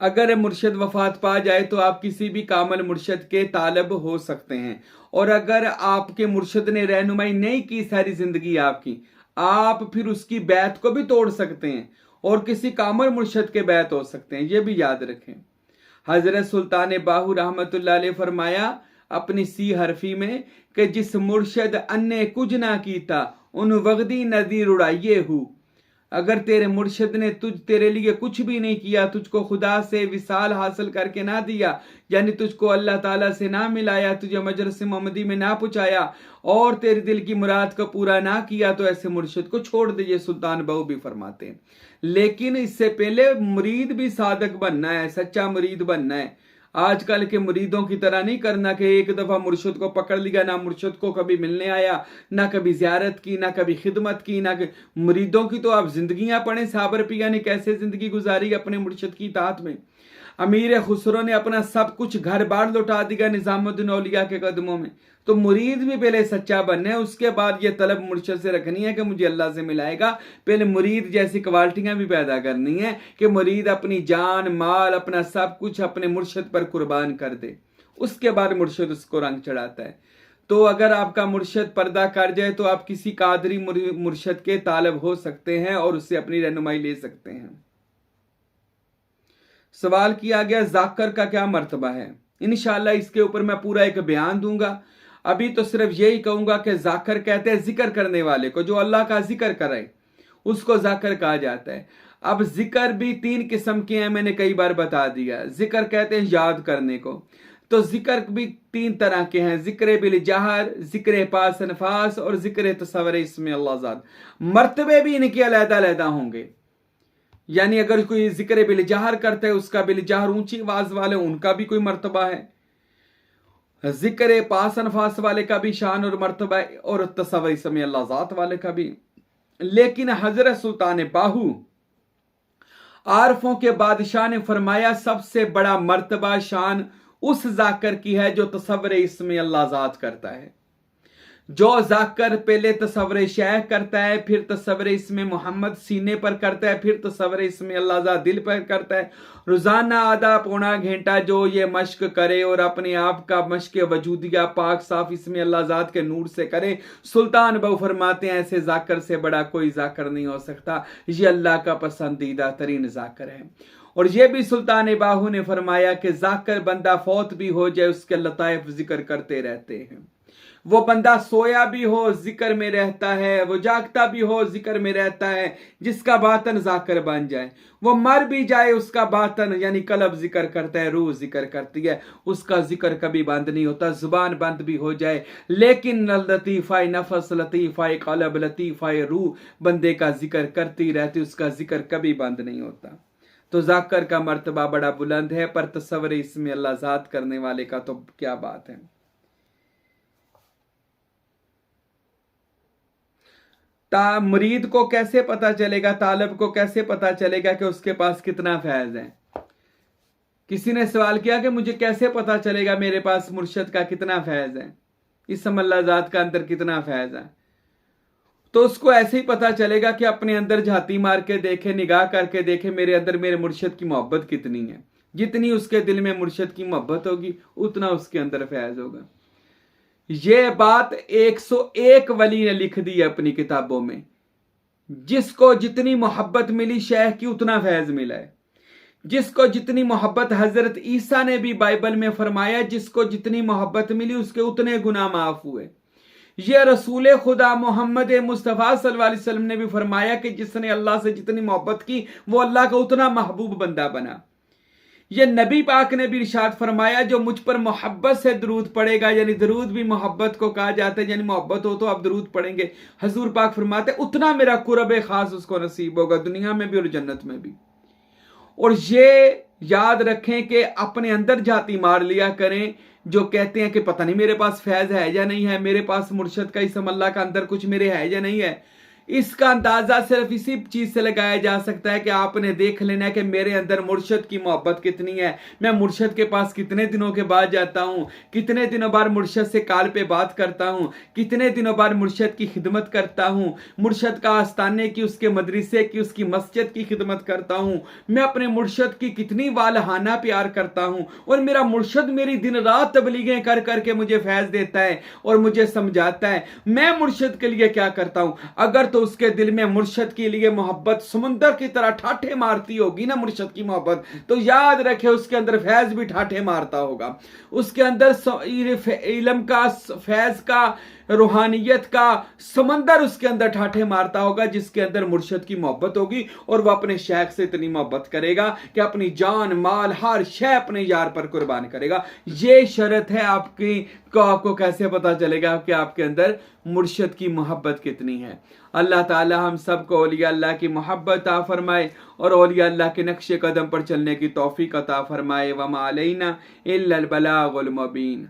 اگر مرشد وفات پا جائے تو آپ کسی بھی کامل مرشد کے طالب ہو سکتے ہیں، اور اگر آپ کے مرشد نے رہنمائی نہیں کی ساری زندگی آپ کی، آپ پھر اس کی بیعت کو بھی توڑ سکتے ہیں اور کسی کامل مرشد کے بیعت ہو سکتے ہیں، یہ بھی یاد رکھیں۔ حضرت سلطان باہو رحمت اللہ علیہ فرمایا اپنی سی حرفی میں کہ جس مرشد انے کچھ نہ کیتا ان وغدی ندی اڑائیے ہو، اگر تیرے مرشد نے تیرے لیے کچھ بھی نہیں کیا، تجھ کو خدا سے وصال حاصل کر کے نہ دیا، یعنی تجھ کو اللہ تعالیٰ سے نہ ملایا، تجھے مجلس محمدی میں نہ پہنچایا اور تیرے دل کی مراد کو پورا نہ کیا، تو ایسے مرشد کو چھوڑ دیجئے، سلطان باہو بھی فرماتے ہیں۔ لیکن اس سے پہلے مرید بھی صادق بننا ہے، سچا مرید بننا ہے۔ آج کل کے مریدوں کی طرح نہیں کرنا کہ ایک دفعہ مرشد کو پکڑ لیا، نہ مرشد کو کبھی ملنے آیا، نہ کبھی زیارت کی، نہ کبھی خدمت کی، نہ مریدوں کی تو آپ زندگیاں پڑھیں، صابر پیا نے کیسے زندگی گزاری اپنے مرشد کی اطاعت میں۔ امیر خسرو نے اپنا سب کچھ گھر بار لوٹا دیا نظام الدین اولیاء کے قدموں میں۔ تو مرید بھی پہلے سچا بننا ہے، اس کے بعد یہ طلب مرشد سے رکھنی ہے کہ مجھے اللہ سے ملائے گا۔ پہلے مرید جیسی کوالٹیاں بھی پیدا کرنی ہے کہ مرید اپنی جان مال اپنا سب کچھ اپنے مرشد پر قربان کر دے، اس کے بعد مرشد اس کو رنگ چڑھاتا ہے۔ تو اگر آپ کا مرشد پردہ کر جائے تو آپ کسی قادری مرشد کے طالب ہو سکتے ہیں اور اس سے اپنی رہنمائی لے سکتے ہیں۔ سوال کیا گیا ذاکر کا کیا مرتبہ ہے؟ انشاءاللہ اس کے اوپر میں پورا ایک بیان دوں گا۔ ابھی تو صرف یہی کہوں گا کہ ذاکر کہتے ہیں ذکر کرنے والے کو، جو اللہ کا ذکر کرے اس کو ذاکر کہا جاتا ہے۔ اب ذکر بھی 3 قسم کے ہیں، میں نے کئی بار بتا دیا۔ ذکر کہتے ہیں یاد کرنے کو، تو ذکر بھی 3 طرح کے ہیں، ذکر بالجہر، ذکر پاس انفاس اور ذکر تصور اسم اللہ ذات۔ مرتبے بھی ان کے علیحدہ علیحدہ ہوں گے، یعنی اگر کوئی ذکر بالجہر کرتا ہے، اس کا بالجہر اونچی آواز والے ان کا بھی کوئی مرتبہ ہے، ذکر پاس انفاس والے کا بھی شان اور مرتبہ ہے، اور تصور اسم اللہ ذات والے کا بھی۔ لیکن حضرت سلطان باہو عارفوں کے بادشاہ نے فرمایا سب سے بڑا مرتبہ شان اس ذاکر کی ہے جو تصور اسم اللہ ذات کرتا ہے۔ جو ذاکر پہلے تصور شیخ کرتا ہے، پھر تصور اسم محمد سینے پر کرتا ہے، پھر تصور اسم اللہ ذات دل پر کرتا ہے، روزانہ آدھا پونا گھنٹہ جو یہ مشق کرے اور اپنے آپ کا مشق وجودیہ پاک صاف اسم اللہ ذات کے نور سے کرے، سلطان باہو فرماتے ہیں ایسے ذاکر سے بڑا کوئی ذاکر نہیں ہو سکتا، یہ اللہ کا پسندیدہ ترین ذاکر ہے۔ اور یہ بھی سلطان باہو نے فرمایا کہ ذاکر بندہ فوت بھی ہو جائے اس کے لطائف ذکر کرتے رہتے ہیں، وہ بندہ سویا بھی ہو ذکر میں رہتا ہے، وہ جاگتا بھی ہو ذکر میں رہتا ہے، جس کا باطن ذاکر بن جائے، وہ مر بھی جائے اس کا باطن یعنی قلب ذکر کرتا ہے، روح ذکر کرتی ہے، اس کا ذکر کبھی بند نہیں ہوتا، زبان بند بھی ہو جائے لیکن لطیفہ نفس لطیفہ قلب لطیفہ روح بندے کا ذکر کرتی رہتی، اس کا ذکر کبھی بند نہیں ہوتا۔ تو ذاکر کا مرتبہ بڑا بلند ہے، پر تصور اسم اللہ ذات کرنے والے کا تو کیا بات ہے۔ مرید کو کیسے پتا چلے گا، طالب کو کیسے پتا چلے گا کہ اس کے پاس کتنا فیض ہے؟ کسی نے سوال کیا کہ مجھے کیسے پتا چلے گا میرے پاس مرشد کا کتنا فیض ہے، اسم اللہ ذات کا اندر کتنا فیض ہے؟ تو اس کو ایسے ہی پتا چلے گا کہ اپنے اندر جھاتی مار کے دیکھے، نگاہ کر کے دیکھے میرے اندر میرے مرشد کی محبت کتنی ہے۔ جتنی اس کے دل میں مرشد کی محبت ہوگی اتنا اس کے اندر فیض ہوگا۔ یہ بات 101 ولی نے لکھ دی ہے اپنی کتابوں میں، جس کو جتنی محبت ملی شیخ کی اتنا فیض ملا ہے، جس کو جتنی محبت حضرت عیسیٰ نے بھی بائبل میں فرمایا جس کو جتنی محبت ملی اس کے اتنے گناہ معاف ہوئے۔ یہ رسول خدا محمد مصطفیٰ صلی اللہ علیہ وسلم نے بھی فرمایا کہ جس نے اللہ سے جتنی محبت کی وہ اللہ کا اتنا محبوب بندہ بنا۔ یہ نبی پاک نے بھی ارشاد فرمایا جو مجھ پر محبت سے درود پڑے گا، یعنی درود بھی محبت کو کہا جاتا ہے، یعنی محبت ہو تو آپ درود پڑھیں گے، حضور پاک فرماتے اتنا میرا قرب خاص اس کو نصیب ہوگا، دنیا میں بھی اور جنت میں بھی۔ اور یہ یاد رکھیں کہ اپنے اندر جھاتی مار لیا کریں، جو کہتے ہیں کہ پتہ نہیں میرے پاس فیض ہے یا نہیں ہے، میرے پاس مرشد کا اسم اللہ کا اندر کچھ میرے ہے یا نہیں ہے، اس کا اندازہ صرف اسی چیز سے لگایا جا سکتا ہے کہ آپ نے دیکھ لینا ہے کہ میرے اندر مرشد کی محبت کتنی ہے، میں مرشد کے پاس کتنے دنوں کے بعد جاتا ہوں، کتنے دنوں بعد مرشد سے کال پہ بات کرتا ہوں، کتنے دنوں بعد مرشد کی خدمت کرتا ہوں، مرشد کا آستانے کی، اس کے مدرسے کی، اس کی مسجد کی خدمت کرتا ہوں، میں اپنے مرشد کی کتنی والہانہ پیار کرتا ہوں، اور میرا مرشد میری دن رات تبلیغیں کر کر کے مجھے فیض دیتا ہے اور مجھے سمجھاتا ہے، میں مرشد کے لیے کیا کرتا ہوں۔ اگر تو اس کے دل میں مرشد کے لیے محبت سمندر کی طرح ٹھاٹھے مارتی ہوگی نا مرشد کی محبت، تو یاد رکھے اس کے اندر فیض بھی ٹھاٹھے مارتا ہوگا، اس کے اندر علم کا، فیض کا، روحانیت کا سمندر اس کے اندر ٹھاٹھے مارتا ہوگا، جس کے اندر مرشد کی محبت ہوگی، اور وہ اپنے شیخ سے اتنی محبت کرے گا کہ اپنی جان مال ہر شے اپنے یار پر قربان کرے گا۔ یہ شرط ہے آپ کی، آپ کو کیسے پتا چلے گا کہ آپ کے اندر مرشد کی محبت کتنی ہے۔ اللہ تعالی ہم سب کو اولیاء اللہ کی محبت عطا فرمائے اور اولیاء اللہ کے نقش قدم پر چلنے کی توفیق عطا فرمائے۔ وما علینا الا البلاغ المبین۔